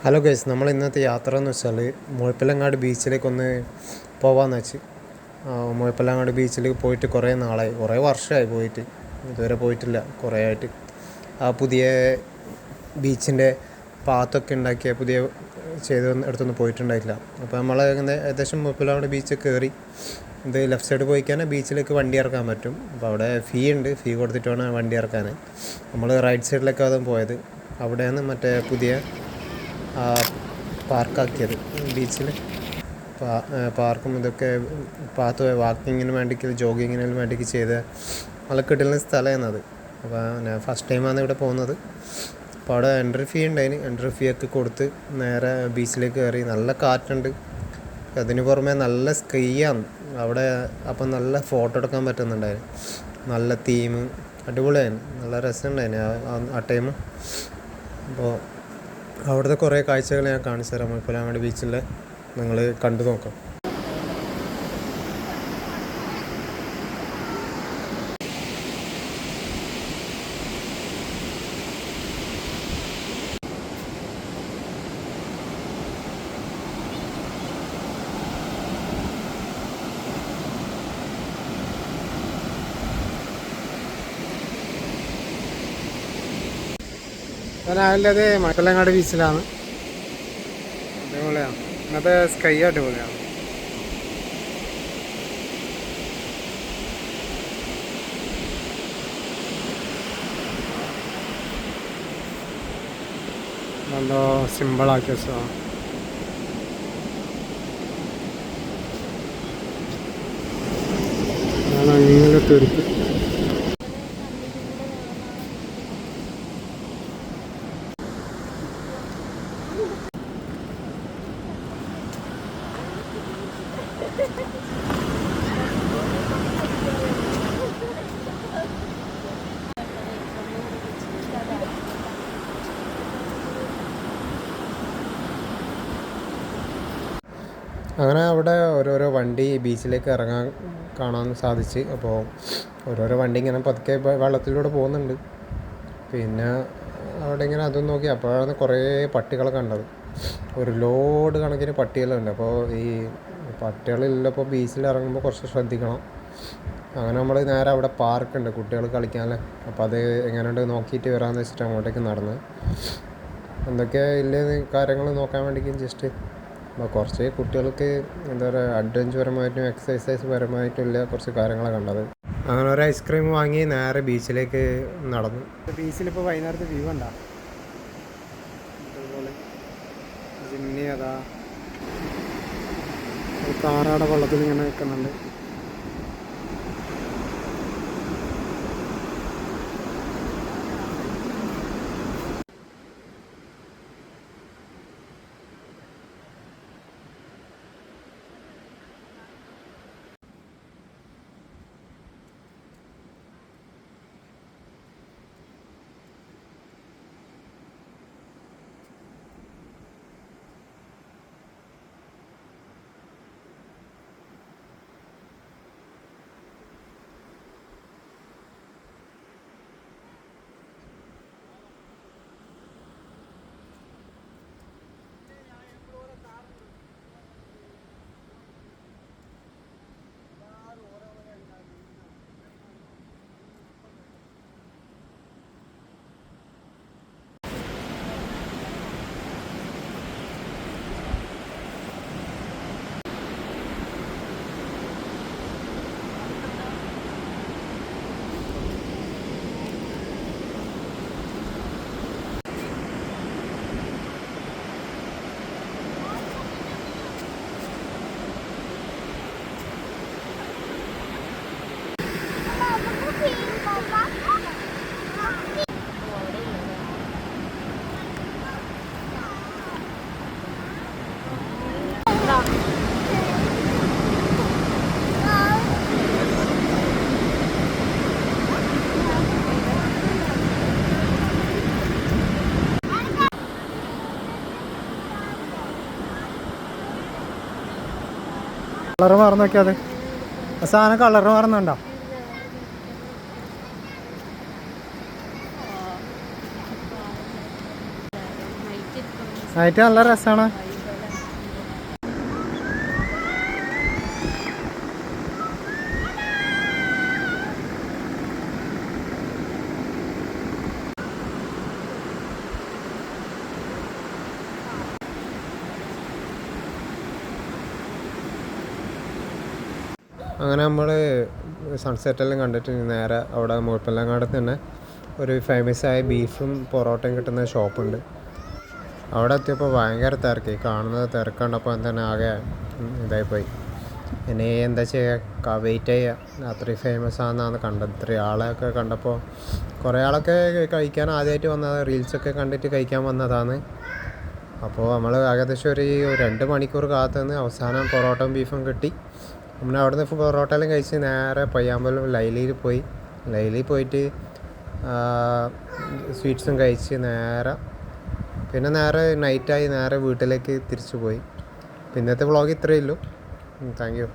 Hello guys, നമ്മൾ ഇന്നത്തെ യാത്ര എന്ന് വെച്ചാൽ മുഴപ്പിലങ്ങാട് ബീച്ചിലേക്കൊന്ന് പോകാമെന്ന് വെച്ച്. മുഴപ്പിലങ്ങാട് ബീച്ചിൽ പോയിട്ട് കുറേ നാളായി, കുറേ വർഷമായി പോയിട്ട്. ഇതുവരെ പോയിട്ടില്ല കുറേ ആയിട്ട്. ആ പുതിയ ബീച്ചിൻ്റെ പാത്തൊക്കെ ഉണ്ടാക്കിയ പുതിയ അടുത്തൊന്നും പോയിട്ടുണ്ടായിട്ടില്ല. അപ്പോൾ നമ്മൾ ഏകദേശം മുഴപ്പിലങ്ങാട് ബീച്ചിൽ കയറി. ഇത് ലെഫ്റ്റ് സൈഡ് പോയിക്കാൻ ബീച്ചിലേക്ക് വണ്ടി ഇറക്കാൻ പറ്റും. അപ്പോൾ അവിടെ ഫീ ഉണ്ട്, ഫീ കൊടുത്തിട്ട് വേണം വണ്ടി ഇറക്കാൻ. നമ്മൾ റൈറ്റ് സൈഡിലേക്ക് അതും പോയത്. അവിടെയാണ് മറ്റേ പുതിയ പാർക്കാക്കിയത് ബീച്ചിൽ. പാർക്കും ഇതൊക്കെ വാക്കിങ്ങിന് വേണ്ടിക്ക് ജോഗിങ്ങിന് വേണ്ടിക്ക് ചെയ്ത നല്ല കിട്ടുന്ന സ്ഥലമാണത്. അപ്പോൾ ഞാൻ ഫസ്റ്റ് ടൈമാണ് ഇവിടെ പോകുന്നത്. അപ്പോൾ അവിടെ എൻട്രി ഫീ ഉണ്ടായിന്. എൻട്രി ഫീ ഒക്കെ കൊടുത്ത് നേരെ ബീച്ചിലേക്ക് കയറി. നല്ല കാറ്റുണ്ട്, അതിന് പുറമെ നല്ല സ്കൈയാണ് അവിടെ. അപ്പം നല്ല ഫോട്ടോ എടുക്കാൻ പറ്റുന്നുണ്ടായിരുന്നു. നല്ല തീം അടിപൊളിയായിരുന്നു, നല്ല രസമുണ്ടായിരുന്നു ആ ടൈം. അപ്പോൾ അവിടുത്തെ കുറേ കാഴ്ചകൾ ഞാൻ കാണിച്ചു തരാം. മുഴപ്പിലങ്ങാട് ബീച്ചിൽ നിങ്ങൾ കണ്ടു നോക്കാം. ഞാനത് മുഴപ്പിലങ്ങാട് ബീച്ചിലാണ്. അടിപൊളിയാണ്, ഇന്നത്തെ സ്കൈ അടിപൊളിയാണ്. നല്ല സിമ്പിളാക്കിയ സ്ഥലമാണ്. ഞാൻ അങ്ങനെ തീർക്കും. അങ്ങനെ അവിടെ ഓരോരോ വണ്ടി ബീച്ചിലേക്ക് കാണാൻ സാധിച്ച്. അപ്പോൾ ഓരോരോ വണ്ടി ഇങ്ങനെ പതുക്കെ വെള്ളത്തിലൂടെ പോകുന്നുണ്ട്. പിന്നെ അവിടെ ഇങ്ങനെ അതും നോക്കി അപ്പോഴാണ് കുറേ പട്ടികളെ കണ്ടത്. ഒരു ലോഡ് കണക്കിന് പട്ടികളുണ്ട്. അപ്പോൾ ഈ പട്ടികളില്ലപ്പോൾ ബീച്ചിൽ ഇറങ്ങുമ്പോൾ കുറച്ച് ശ്രദ്ധിക്കണം. അങ്ങനെ നമ്മൾ നേരെ അവിടെ പാർക്കുണ്ട് കുട്ടികൾ കളിക്കാനല്ലേ. അപ്പോൾ അത് എങ്ങനെയുണ്ട് നോക്കിയിട്ട് വരാമെന്ന് വെച്ചിട്ട് അങ്ങോട്ടേക്ക് നടന്ന് എന്തൊക്കെ ഇല്ലേ കാര്യങ്ങൾ നോക്കാൻ വേണ്ടിക്കും ജസ്റ്റ്. അപ്പോൾ കുറച്ച് കുട്ടികൾക്ക് എന്താ പറയുക, അഡ്വഞ്ചർപരമായിട്ടും എക്സസൈസ് പരമായിട്ടും ഇല്ല കുറച്ച് കാര്യങ്ങളാണ് കണ്ടത്. അങ്ങനെ ഒരു ഐസ്ക്രീം വാങ്ങി നേരെ ബീച്ചിലേക്ക് നടന്നു. ബീച്ചിലിപ്പോൾ വൈകുന്നേരത്തെ വ്യൂ ഉണ്ടാ, അതുപോലെ ജിമ്മി അതാ താറാടെ വെള്ളത്തിൽ ഇങ്ങനെ നിൽക്കുന്നുണ്ട്. കളർ മാറുന്ന നോക്കിയാൽ സാധനം കളർ മാറുന്നുണ്ടോ? ആയിട്ട് നല്ല രസമാണ്. അങ്ങനെ നമ്മൾ സൺസെറ്റെല്ലാം കണ്ടിട്ട് നേരെ അവിടെ മുഴപ്പിലങ്ങാട് തന്നെ ഒരു ഫേമസ് ആയ ബീഫും പൊറോട്ടയും കിട്ടുന്ന ഷോപ്പുണ്ട്. അവിടെ എത്തിയപ്പോൾ ഭയങ്കര തിരക്ക്. കാണുന്നത് തിരക്ക് കണ്ടപ്പോൾ തന്നെ ആകെ ഇതായിപ്പോയി. ഇനി എന്താ ചെയ്യുക, വെയിറ്റ് ചെയ്യുക. അത്രയും ഫേമസ് ആണെന്നാണ് കണ്ടത്. ഇത്രയും ആളെയൊക്കെ കണ്ടപ്പോൾ കുറേ ആളൊക്കെ കഴിക്കാൻ ആദ്യമായിട്ട് വന്നത്, റീൽസൊക്കെ കണ്ടിട്ട് കഴിക്കാൻ വന്നതാണ്. അപ്പോൾ നമ്മൾ ഏകദേശം ഒരു 2 മണിക്കൂർ കാത്തുനിന്ന് അവസാനം പൊറോട്ടയും ബീഫും കിട്ടി. നമ്മൾ അവിടുന്ന് പൊറോട്ടയെല്ലാം കഴിച്ച് നേരെ പയ്യാമ്പലം ലൈലിയിൽ പോയി. ലൈലിൽ പോയിട്ട് സ്വീറ്റ്സും കഴിച്ച് പിന്നെ നേരെ നൈറ്റായി നേരെ വീട്ടിലേക്ക് തിരിച്ചു പോയി. ഇന്നത്തെ വ്ളോഗ് ഇത്രയേ ഉള്ളൂ. Thank you.